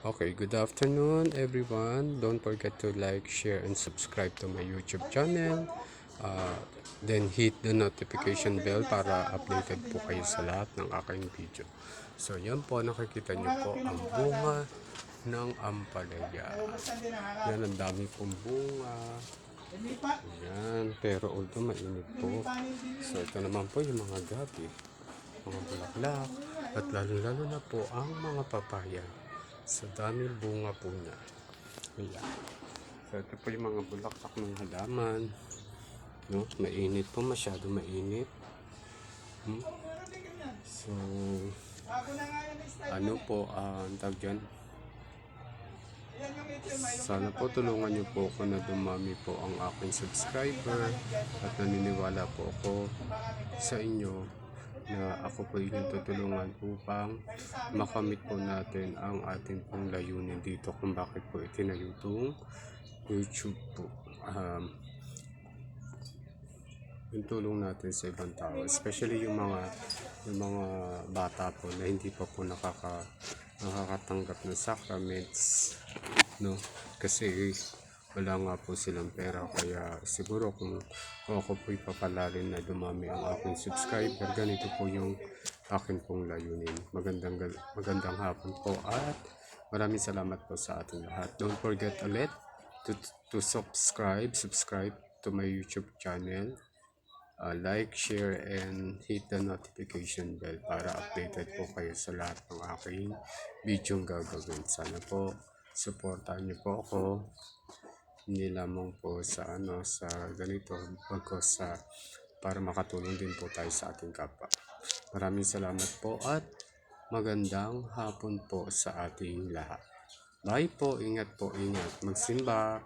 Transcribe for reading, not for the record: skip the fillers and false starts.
Okay, good afternoon everyone. Don't forget to like, share, and subscribe to my YouTube channel. Then hit the notification bell para updated po kayo sa lahat ng aking video. So yan po, nakikita niyo po ang bunga ng ampalaya. Yan, ang dami pong bunga. Yan, pero although mainit po. So ito naman po yung mga gabi, mga bulaklak, at lalo-lalo na po ang mga papaya. Sa dami bunga po niya. Ayan. So ito po yung mga bulaklak ng halaman. No? Mainit po, masyado mainit. So, ano po, ang tawag dyan? Sana po tulungan niyo po ako na dumami po ang aking subscriber at naniniwala po ako sa inyo na ako po yung tutulungan upang makamit po natin ang ating pong layunin dito kung bakit po itinayo itong YouTube po. Yung tulong natin sa ibang tao, especially yung mga bata po na hindi pa po nakakatanggap ng sacraments, no? Kasi wala nga po silang pera, kaya siguro kung ako po ipapalalin na dumami ang aking subscriber, ganito po yung akin pong layunin. Magandang hapon po at maraming salamat po sa ating lahat. Don't forget ulit to subscribe to my YouTube channel. Like, share, and hit the notification bell para updated po kayo sa lahat ng aking video gagawin. Sana po supportahan niyo po ako, hindi lamang po sa sa ganito, bagos para makatulong din po tayo sa ating kapwa. Maraming salamat po at magandang hapon po sa ating lahat. Bye po, ingat po, ingat. Magsimba.